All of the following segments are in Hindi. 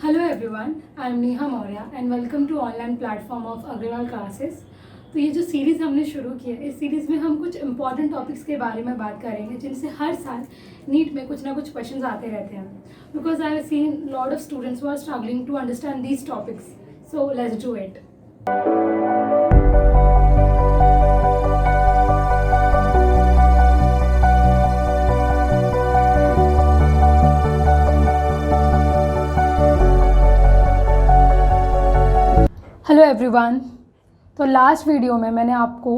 Hello everyone, I am Neha Maurya and welcome to online platform of Agrawal classes. तो ये जो सीरीज़ हमने शुरू की है, इस सीरीज़ में हम कुछ इंपॉर्टेंट टॉपिक्स के बारे में बात करेंगे जिनसे हर साल नीट में कुछ ना कुछ क्वेश्चंस आते रहते हैं। Because I have seen lot of students who are struggling to understand these topics, so let's do it. Hello everyone, तो लास्ट वीडियो में मैंने आपको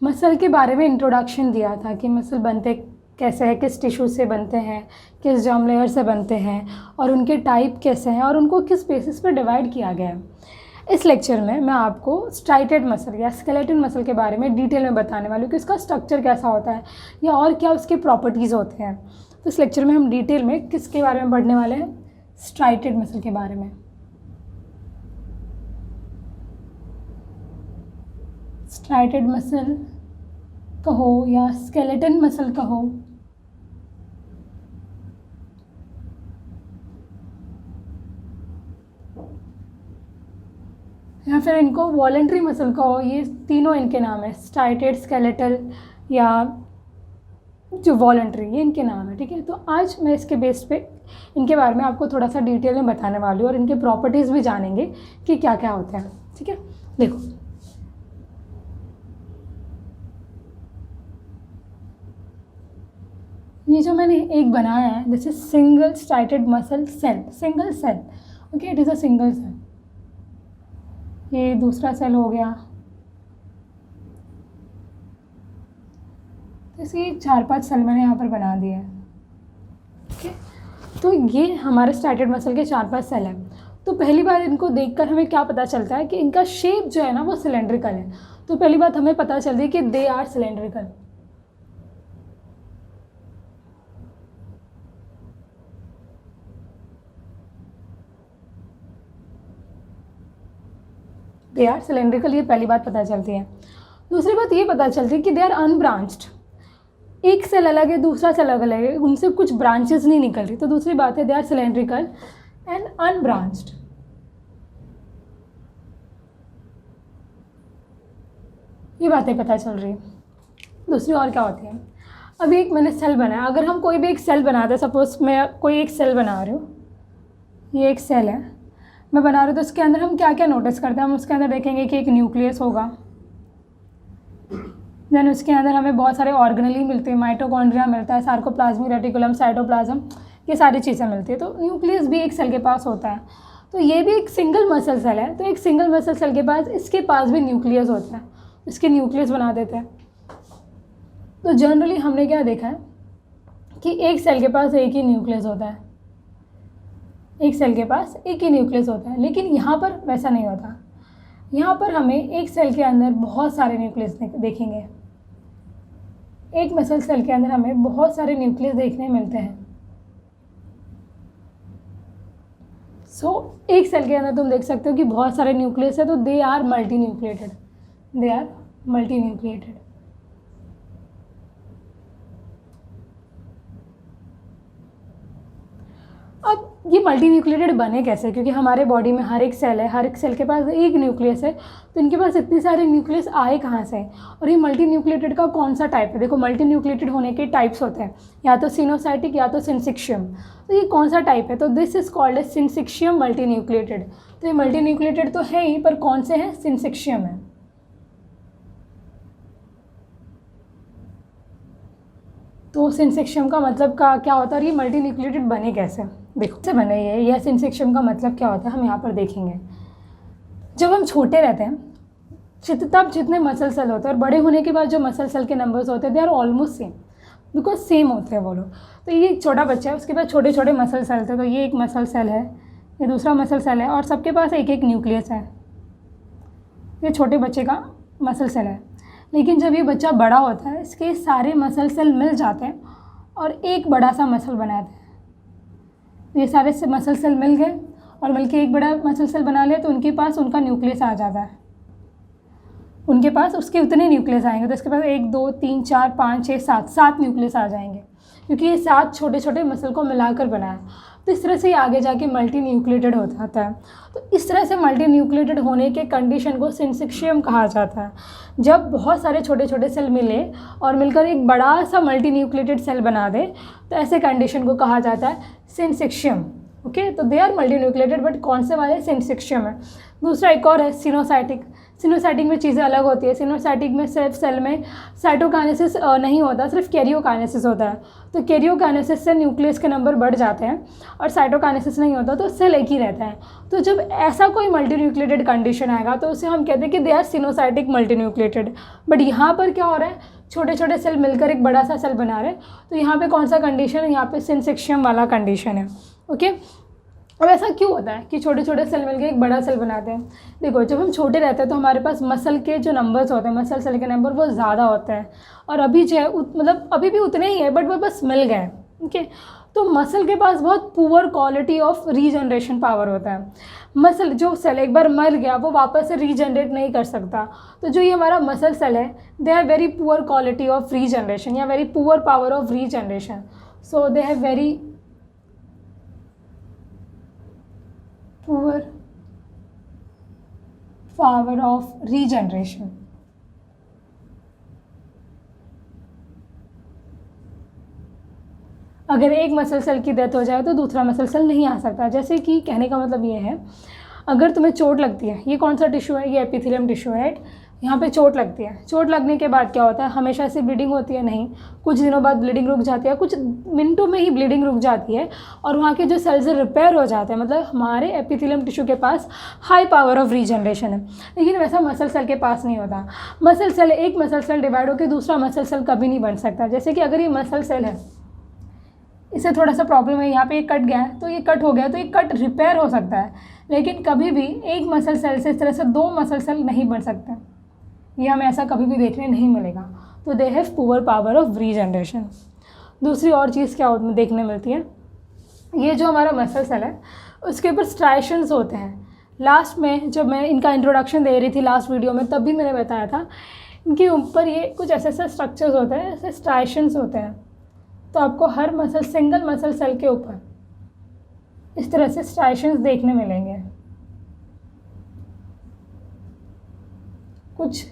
मसल के बारे में इंट्रोडक्शन दिया था कि मसल बनते कैसे हैं, किस टिश्यू से बनते हैं, किस जर्म लेयर से बनते हैं और उनके टाइप कैसे हैं और उनको किस बेसिस पर डिवाइड किया गया है। इस लेक्चर में मैं आपको स्ट्राइटेड मसल या स्केलेटन मसल के बारे में डिटेल में बताने वाली हूँ कि इसका स्ट्रक्चर कैसा होता है या और क्या उसके प्रॉपर्टीज़ होते हैं। तो इस लेक्चर में हम डिटेल में किसके बारे में पढ़ने वाले हैं? स्ट्राइटेड मसल के बारे में। स्ट्राइटेड मसल कहो या स्केलेटन मसल कहो, या फिर इनको वॉलेंट्री मसल कहो, ये तीनों इनके नाम है। स्ट्राइटेड, स्केलेटल या जो वॉलेंट्री, ये इनके नाम है। ठीक है, तो आज मैं इसके बेस पे इनके बारे में आपको थोड़ा सा डिटेल में बताने वाली हूँ और इनके प्रॉपर्टीज़ भी जानेंगे कि क्या क्या होते हैं। ठीक है, देखो ये जो मैंने एक बनाया है, this is single striated muscle cell, single cell. Okay, it is a single cell. ये दूसरा सेल हो गया। तो ये 4-5 सेल मैंने यहाँ पर बना दिया है। ओके, तो ये हमारे स्ट्राइटेड मसल के 4-5 सेल हैं। तो पहली बार इनको देखकर हमें क्या पता चलता है कि इनका शेप जो है ना वो सिलेंड्रिकल है। तो पहली बात हमें पता चलती है कि they are cylindrical. They are cylindrical, ये पहली बात पता चलती है। दूसरी बात ये पता चलती है कि दे आर अनब्रांच्ड। एक सेल अलग है, दूसरा सेल अलग है, उनसे कुछ ब्रांचेस नहीं निकल रही। तो दूसरी बात है they are cylindrical and unbranched. ये बातें पता चल रही है। दूसरी और क्या होती है? अभी एक मैंने सेल बनाया, अगर हम कोई भी एक सेल बनाते हैं, सपोज मैं कोई एक सेल बना रही हूँ, ये एक सेल है मैं बना रही हूँ, तो उसके अंदर हम क्या क्या नोटिस करते हैं? हम उसके अंदर देखेंगे कि एक न्यूक्लियस होगा, देन उसके अंदर हमें बहुत सारे ऑर्गेनेली मिलते हैं, माइटोकॉन्ड्रिया मिलता है, सार्कोप्लाज्मिक रेटिकुलम, साइटोप्लाज्म, ये सारी चीज़ें मिलती है। तो न्यूक्लियस भी एक सेल के पास होता है। तो ये भी एक सिंगल मसल सेल है। तो एक सिंगल मसल सेल के पास इसके पास भी न्यूक्लियस होता है, इसके न्यूक्लियस बना देते हैं। तो जनरली हमने क्या देखा है कि एक सेल के पास एक ही न्यूक्लियस होता है, एक सेल के पास एक ही न्यूक्लियस होता है। लेकिन यहाँ पर वैसा नहीं होता। यहाँ पर हमें एक सेल के अंदर बहुत सारे न्यूक्लियस देखेंगे। एक मसल सेल के अंदर हमें बहुत सारे न्यूक्लियस देखने मिलते हैं। एक सेल के अंदर तुम देख सकते हो कि बहुत सारे न्यूक्लियस है, तो they are multi nucleated, they are multi nucleated. अब ये मल्टी न्यूक्लिएटेड बने कैसे? क्योंकि हमारे बॉडी में हर एक सेल है, हर एक सेल के पास एक न्यूक्लियस है, तो इनके पास इतने सारे न्यूक्लियस आए कहाँ से? और ये मल्टी न्यूक्लिएटेड का कौन सा टाइप है? देखो, मल्टी न्यूक्लिएटेड होने के टाइप्स होते हैं, या तो सिनोसाइटिक या तो सिंसिक्शियम। तो ये कौन सा टाइप है? तो this is called as syncytium multinucleated. तो ये मल्टी न्यूक्लिएटेड तो है ही, पर कौन से हैं? सिंसिक्शियम है। तो सिंसिक्शियम का मतलब का क्या होता है और ये मल्टी न्यूक्लिएटेड बने कैसे? देखो से बने ये, या सिंसिक्शियम का मतलब क्या होता है हम यहाँ पर देखेंगे। जब हम छोटे रहते हैं तब जितने मसल सेल होते हैं और बड़े होने के बाद जो मसल सेल के नंबर्स होते हैं they are almost same, because same होते हैं वो लोग। तो ये एक छोटा बच्चा है, उसके पास छोटे छोटे मसल सेल थे। तो ये एक मसल सेल है, ये दूसरा मसल सेल है, और सबके पास एक एक न्यूक्लियस है। ये छोटे बच्चे का मसल सेल है। लेकिन जब ये बच्चा बड़ा होता है, इसके सारे मसल सेल मिल जाते हैं और एक बड़ा सा मसल बनाते हैं। ये सारे मसल सेल मिल गए और मिलके एक बड़ा मसल सेल बना लिया, तो उनके पास उनका न्यूक्लियस आ जाता है। उनके पास उसके उतने न्यूक्लियस आएंगे, तो इसके पास 1 2 3 4 5 6 7 न्यूक्लियस आ जाएंगे, क्योंकि ये 7 छोटे छोटे मसल को मिलाकर बना है। तो इस तरह से ये आगे जाके मल्टी न्यूक्लिएटेड हो जाता है। तो इस तरह से मल्टी न्यूक्लिएटेड होने के कंडीशन को सिंसेक्शियम कहा जाता है। जब बहुत सारे छोटे छोटे सेल मिले और मिलकर एक बड़ा सा मल्टी न्यूक्लिएटेड सेल बना दे, तो ऐसे कंडीशन को कहा जाता है सिंसेक्शियम। ओके, तो they are multi nucleated, but कौन से वाले? सिंसेक्शियम है। दूसरा एक और है सिनोसाइटिक। सिनोसाइटिक में चीज़ें अलग होती है। सिनोसाइटिक में सिर्फ सेल में साइटोकाइनेसिस नहीं होता, सिर्फ कैरियोकाइनेसिस होता है। तो कैरियोकाइनेसिस से न्यूक्लियस के नंबर बढ़ जाते हैं और साइटोकाइनेसिस नहीं होता, तो सेल एक ही रहता है। तो जब ऐसा कोई मल्टी न्यूक्लिएटेड कंडीशन आएगा तो उसे हम कहते हैं कि they are coenocytic multi nucleated. But यहाँ पर क्या हो रहा है, छोटे छोटे सेल मिलकर एक बड़ा सा सेल बना रहे हैं। तो यहाँ पे कौन सा कंडीशन है? यहाँ पे सिंसेक्शियम वाला कंडीशन है। ओके, अब ऐसा क्यों होता है कि छोटे छोटे सेल मिलकर एक बड़ा सेल बनाते हैं? देखो, जब हम छोटे रहते हैं तो हमारे पास मसल के जो नंबर्स होते हैं, मसल सेल के नंबर वो ज़्यादा होते हैं, और अभी जो है मतलब अभी भी उतने ही है, बट वो बस मिल गए। ओके, तो मसल के पास बहुत poor quality of regeneration power होता है। मसल जो सेल एक बार मर गया वो वापस से रीजनरेट नहीं कर सकता। तो जो ये हमारा मसल सेल है, they have very poor quality of regeneration या very poor power of regeneration. So they have very poor power of regeneration. अगर एक मसल सेल की डेथ हो जाए तो दूसरा मसल सेल नहीं आ सकता। जैसे कि कहने का मतलब ये है, अगर तुम्हें चोट लगती है, ये कौन सा टिश्यू है? ये एपिथेलियम टिश्यू है, राइट? यहाँ पे चोट लगती है। चोट लगने के बाद क्या होता है? हमेशा से ब्लीडिंग होती है? नहीं, कुछ दिनों बाद ब्लीडिंग रुक जाती है, कुछ मिनटों में ही ब्लीडिंग रुक जाती है और वहाँ के जो सेल्स रिपेयर हो जाते हैं। मतलब हमारे एपिथेलियम टिश्यू के पास हाई पावर ऑफ रीजनरेशन है, लेकिन वैसा मसल सेल के पास नहीं होता। मसल सेल, एक मसल सेल डिवाइड होकर दूसरा मसल सेल कभी नहीं बन सकता। जैसे कि अगर ये मसल सेल है, इसे थोड़ा सा प्रॉब्लम है, यहाँ पे ये कट गया है तो ये कट हो गया, तो ये कट रिपेयर हो सकता है, लेकिन कभी भी एक मसल सेल से इस तरह से दो मसल सेल नहीं बन सकते। ये हमें ऐसा कभी भी देखने नहीं मिलेगा। तो they have poor power of regeneration. दूसरी और चीज़ क्या देखने मिलती है, ये जो हमारा मसल सेल है उसके ऊपर स्ट्राइशंस होते हैं। लास्ट में जब मैं इनका इंट्रोडक्शन दे रही थी लास्ट वीडियो में, तब भी मैंने बताया था इनके ऊपर ये कुछ ऐसे ऐसे स्ट्रक्चर्स होते हैं, ऐसे स्ट्राइशंस होते हैं। तो आपको हर मसल, सिंगल मसल सेल के ऊपर इस तरह से स्ट्राइशंस देखने मिलेंगे। कुछ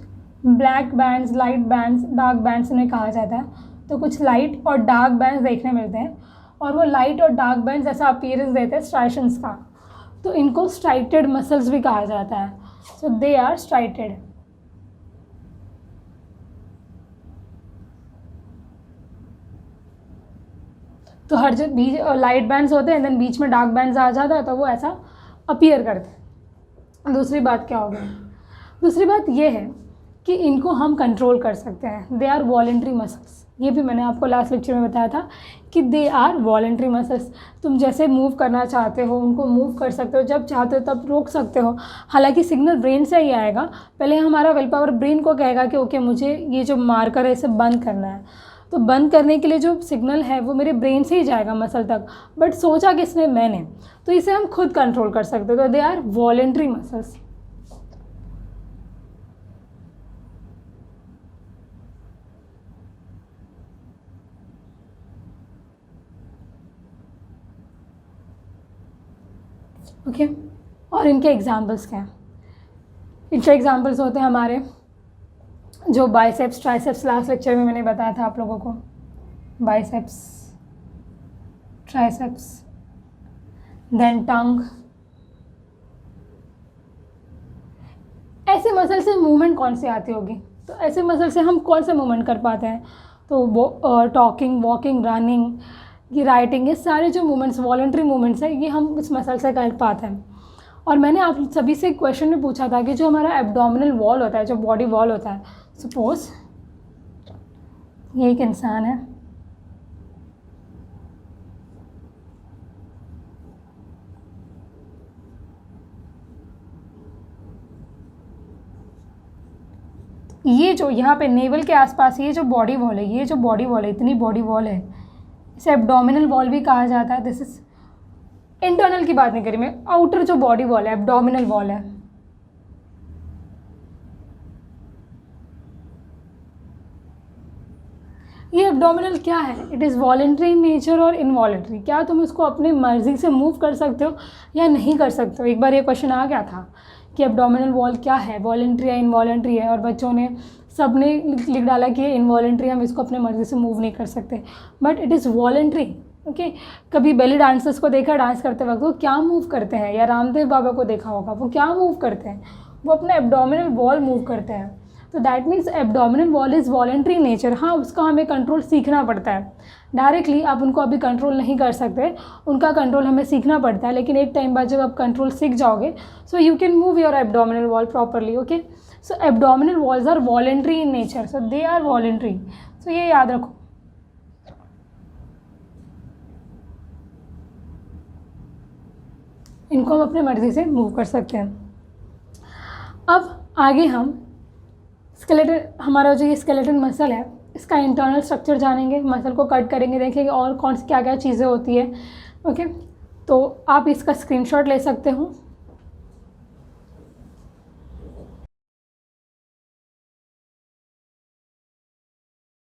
black bands, light bands, dark bands इन्हें कहा जाता है। तो कुछ लाइट और डार्क बैंड्स देखने मिलते हैं, और वो लाइट और डार्क बैंड्स ऐसा अपीयरेंस देते हैं स्ट्राइशंस का। तो इनको स्ट्राइटेड मसल्स भी कहा जाता है। सो दे आर स्ट्राइटेड। तो हर जो बीच लाइट बैंड्स होते हैं, देन बीच में डार्क बैंड्स आ जाता है, तो वो ऐसा अपीयर करते हैं। दूसरी बात क्या होगी? दूसरी बात ये है कि इनको हम कंट्रोल कर सकते हैं। They are voluntary muscles. ये भी मैंने आपको लास्ट लेक्चर में बताया था कि दे आर वॉलेंट्री मसल्स। तुम जैसे मूव करना चाहते हो उनको मूव कर सकते हो, जब चाहते हो तब रोक सकते हो। हालांकि सिग्नल ब्रेन से ही आएगा, पहले हमारा विल पावर ब्रेन को कहेगा कि ओके मुझे ये जो मार्कर है इसे बंद करना है। तो बंद करने के लिए जो सिग्नल है वो मेरे ब्रेन से ही जाएगा मसल तक, बट सोचा किसने? मैंने। तो इसे हम खुद कंट्रोल कर सकते हो। तो they are voluntary muscles. Okay, और इनके एग्जाम्पल्स क्या हैं? इनके एग्जाम्पल्स होते हैं हमारे जो बाइसेप्स, ट्राइसेप्स, लास्ट लेक्चर में मैंने बताया था आप लोगों को। बाइसेप्स, ट्राइसेप्स, देन टंग। ऐसे मसल से मूवमेंट कौन सी आती होगी? तो ऐसे मसल से हम कौन से मूवमेंट कर पाते हैं? तो वो टॉकिंग, वॉकिंग, रनिंग, ये राइटिंग, ये सारे जो मूवमेंट्स, वॉलेंट्री मूवमेंट्स हैं, ये हम इस मसल से कर पाते हैं। और मैंने आप सभी से क्वेश्चन में पूछा था कि जो हमारा एब्डोमिनल वॉल होता है, जो बॉडी वॉल होता है, सपोज ये एक इंसान है, ये जो यहाँ पे नेवल के आसपास ये जो बॉडी वॉल है, ये जो बॉडी वॉल है, इतनी बॉडी वॉल है, इसे एब्डोमिनल वॉल भी कहा जाता है। दिस इज इंटरनल की बात नहीं करी मैं, आउटर जो बॉडी वॉल है, एब्डोमिनल वॉल है। ये एब्डोमिनल क्या है? It is voluntary in nature और इनवॉलेंट्री। क्या तुम इसको अपनी मर्ज़ी से मूव कर सकते हो या नहीं कर सकते हो? एक बार ये क्वेश्चन आ गया था कि एब्डोमिनल वॉल क्या है, वॉलेंट्री या इनवॉलेंट्री है, और बच्चों ने सब ने लिख डाला कि ये इनवॉलेंट्री, हम इसको अपने मर्ज़ी से मूव नहीं कर सकते, but it is voluntary. Okay, कभी बेली डांसर्स को देखा डांस करते वक्त, वो क्या मूव करते हैं? या रामदेव बाबा को देखा होगा, वो क्या मूव करते हैं? वो अपना एब्डोमिनल वॉल मूव करते हैं। तो that means abdominal wall is voluntary nature. हाँ, उसका हमें कंट्रोल सीखना पड़ता है। डायरेक्टली आप उनको अभी कंट्रोल नहीं कर सकते, उनका कंट्रोल हमें सीखना पड़ता है, लेकिन एक टाइम बाद जब आप कंट्रोल सीख जाओगे, so you can move your abdominal wall properly. Okay, so abdominal walls are voluntary in nature, so they are voluntary. So ये याद रखो। इनको हम अपने मर्ज़ी से मूव कर सकते हैं। अब आगे हम स्केलेटन, हमारा जो ये स्केलेटन मसल है, इसका इंटरनल स्ट्रक्चर जानेंगे, मसल को कट करेंगे, देखेंगे और कौन सी क्या क्या चीज़ें होती है। ओके, तो आप इसका स्क्रीनशॉट ले सकते हो।